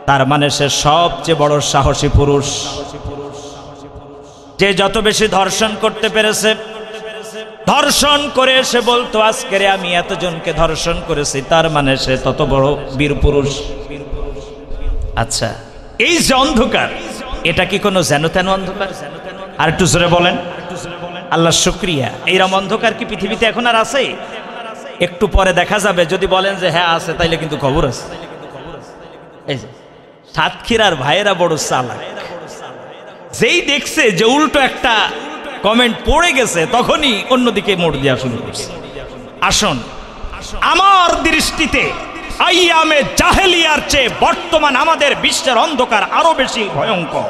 তার মানে সে সবচেয়ে বড় সাহসী পুরুষ। যে যত বেশি ধর্ষণ করতে পেরেছে, ধর্ষণ করে সে বলতো আজকে আমি এতজনকে ধর্ষণ করেছি, তার মানে সে তত বড় বীর পুরুষ। আচ্ছা, এই যে অন্ধকার, এটা কি কোনো যেন তেন অন্ধকার? আর একটু জোরে বলেন, আল্লাহ শুকরিয়া। এইরকম অন্ধকার কি পৃথিবীতে এখন আর আছে? একটু পরে দেখা যাবে। যদি বলেন যে হ্যাঁ আছে, তাইলে কিন্তু খবর আছে। এই যে সাতক্ষীরার ভাইয়েরা বড় চালাক, যেই দেখছে যে উল্টো একটা কমেন্ট পড়ে গেছে তখনই অন্যদিকে মোড় দেওয়া শুরু করছে। আসুন, আমার দৃষ্টিতে আইয়ামে জাহেলিয়ার চেয়ে বর্তমান আমাদের বিশ্বের অন্ধকার আরো বেশি ভয়ঙ্কর।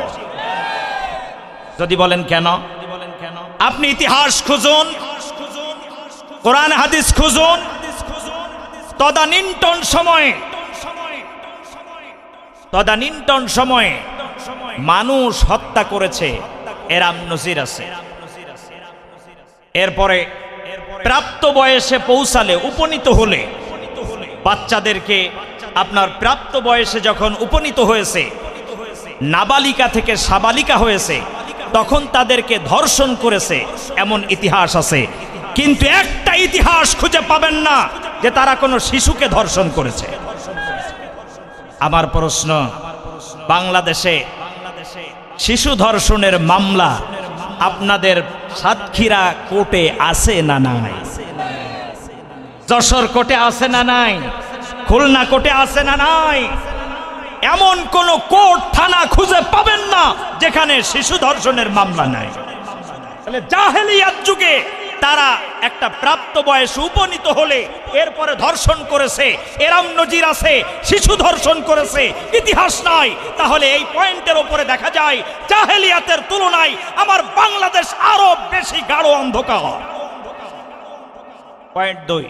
যদি বলেন কেন, আপনি ইতিহাস খুঁজুন, কোরআন হাদিস খুঁজুন। তদানীন্তন সময়ে মানুষ হত্যা করেছে এরাম নজির আছে। এরপরে প্রাপ্ত বয়সে পৌঁছালে, উপনীত হলে, বাচ্চাদেরকে আপনার প্রাপ্ত বয়সে যখন উপনীত হয়েছে, নাবালিকা থেকে সাবালিকা হয়েছে, তখন তাদেরকে ধর্ষণ করেছে, এমন ইতিহাস আছে। কিন্তু একটা ইতিহাস খুঁজে পাবেন না যে তারা কোনো শিশুকে ধর্ষণ করেছে। আমার প্রশ্ন, বাংলাদেশে শিশু ধর্ষণের মামলা আপনাদের সাতক্ষীরা কোর্টে আছে না নাই? যশোর কোর্টে আছে না নাই? খুলনা কোর্টে আছে না নাই? এমন কোন কোর্ট থানা খুঁজে পাবেন না যেখানে শিশু ধর্ষণের মামলা নাই। তাহলে জাহেলিয়াত যুগে তারা একটা প্রাপ্ত বয়সে উপনীত হলে এরপরে ধর্ষণ করেছে, এরাম নজির আছে। শিশু ধর্ষণ করেছে, ইতিহাস নাই। তাহলে এই পয়েন্টের উপরে দেখা যায় জাহেলিয়াতের তুলনায় আমার বাংলাদেশ আরো বেশি গাঢ় অন্ধকার। পয়েন্ট 2,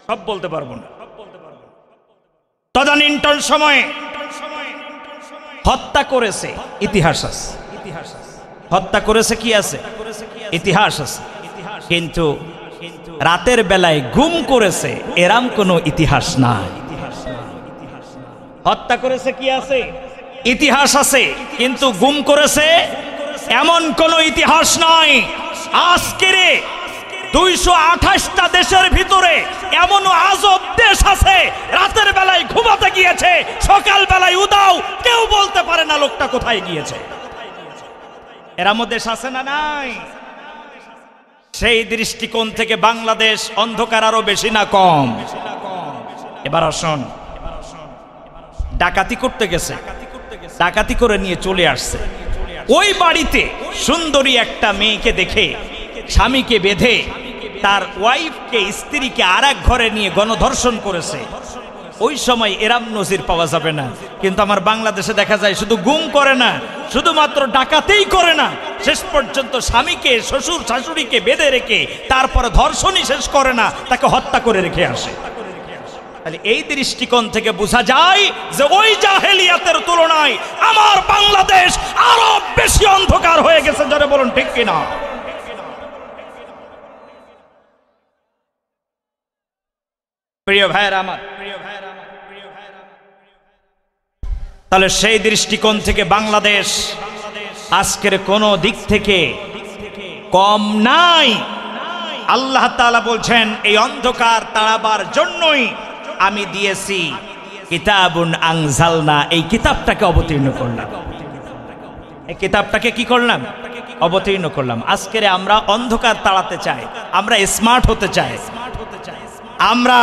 সব বলতে পারবো না। তদানীন্তন সময়ে হত্যা করেছে, ইতিহাস আছে। হত্যা করেছে কি আছে? ইতিহাস আছে। কিন্তু রাতের বেলায় গুম করেছে এরম কোনো ইতিহাস নাই। হত্যা করেছে কি আছে? ইতিহাস আছে। কিন্তু গুম করেছে এমন কোনো ইতিহাস নাই। আজকের 228টা দেশের ভিতরে এমন আজব দেশ আছে, রাতের বেলায় ঘুমাতে গিয়েছে, সকাল বেলায় উদাও, কেউ বলতে পারে না লোকটা কোথায় গিয়েছে। এরম দেশ আছে না নাই? সেই দৃষ্টিকোণ থেকে বাংলাদেশ অন্ধকার আরো বেশি না কম? এবার আসুন, ডাকাতি করতে গেছে, ডাকাতি করে নিয়ে চলে আসছে। ওই বাড়িতে সুন্দরী একটা মেয়েকে দেখে স্বামীকে বেঁধে তার ওয়াইফকে, স্ত্রীকে আর এক ঘরে নিয়ে গণধর্ষণ করেছে। ওই সময় এরাম নজির পাওয়া যাবে না। কিন্তু আমার বাংলাদেশে দেখা যায় শুধু গুম করে না, শুধুমাত্র ডাকাতেই করে না, শেষ পর্যন্ত স্বামীকে, শ্বশুর শাশুড়িকে বেঁধে রেখে তারপরে ধর্ষণই শেষ করে না, তাকে হত্যা করে রেখে আসে। তাহলে এই দৃষ্টিকোণ থেকে বোঝা যায় যে ওই জাহেলিয়াতের তুলনায় আমার বাংলাদেশ আরো বেশি অন্ধকার হয়ে গেছে। যারা বলুন ঠিক কিনা? প্রিয় ভাইয়েরা আমার, তাহলে সেই দৃষ্টিকোণ থেকে বাংলাদেশ আজকের কোন দিক থেকে কম নাই। আল্লাহ তাআলা বলছেন এই অন্ধকার তাড়াবার জন্যই আমি দিয়েছি কিতাবুন আনজালনা, এই কিতাবটাকে অবতীর্ণ করলাম। এই কিতাবটাকে কি করলাম? অবতীর্ণ করলাম। আজকের আমরা অন্ধকার তাড়াতে চাই, আমরা স্মার্ট হতে চাই, আমরা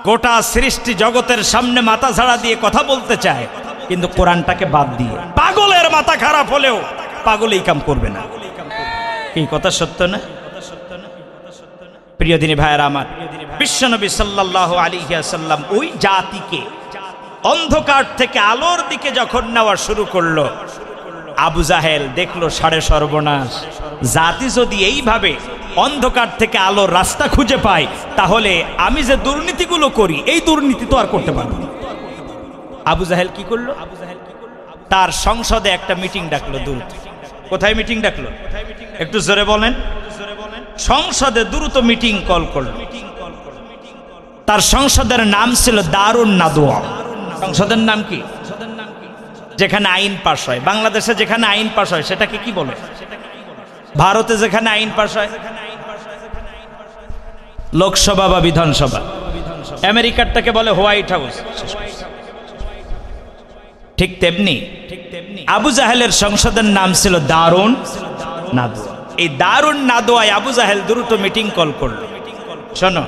গোটা সৃষ্টি জগতের সামনে মাথা ঝাড়া দিয়ে কথা বলতে চায়, কিন্তু কোরআনটাকে বাদ দিয়ে। পাগলের মাথা খারাপ হলেও পাগল এই কাম করবে না। এই কথা সত্য না? প্রিয় দিনী ভাইয়েরা আমার, বিশ্বনবী সাল্লাল্লাহু আলাইহি ওয়াসাল্লাম ওই জাতিকে অন্ধকার থেকে আলোর দিকে যখন নেওয়া শুরু করলো, আবু জাহেল দেখলো সাড়ে সর্বনাশ। জাতি যদি এইভাবে অন্ধকার থেকে আলোর রাস্তা খুঁজে পায়, তাহলে আমি যে দুর্নীতিগুলো করি এই দুর্নীতি তো আর করতে পারবো না। আবু জাহেল কি করলো? তার সংসদে একটা মিটিং ডাকলো। দ্রুত কোথায় মিটিং ডাকলো? একটু জোরে বলেন। সংসদে দ্রুত মিটিং কল করলো। তার সংসদের নাম ছিল দারুন নাদওয়া। সংসদের নাম কি? যেখানে আইন পাশ হয়। বাংলাদেশে যেখানে আইন পাশ হয় সেটাকে কি বলে? ভারতে যেখানে আইন পাশ হয় লোকসভা বা বিধানসভা। আমেরিকারটাকে বলে হোয়াইট হাউস। ঠিক তেমনি আবু জাহেলের সংসদের নাম ছিল দারুন নাদওয়া। এই দারুন নাদওয়ায় আবু জাহেল দ্রুত মিটিং কল করলো। শোনো,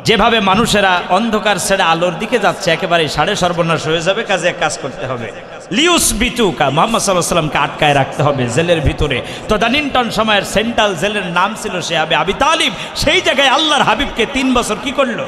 যেভাবে মানুষেরা অন্ধকার ছেড়ে আলোর দিকে যাচ্ছে, একেবারে সাড়ে সর্বনাশ হয়ে যাবে, কাজে এক কাজ করতে হবে। লিউস বিতুকা, মুহাম্মদ সাল্লাল্লাহু আলাইহি ওয়াসাল্লামকে আটকায় রাখতে হবে জেলের ভিতরে। তদানীন্তন সময়ের সেন্ট্রাল জেলের নাম ছিল সে আবি তালিব। সেই জায়গায় আল্লাহর হাবিবকে 3 বছর কি করলো?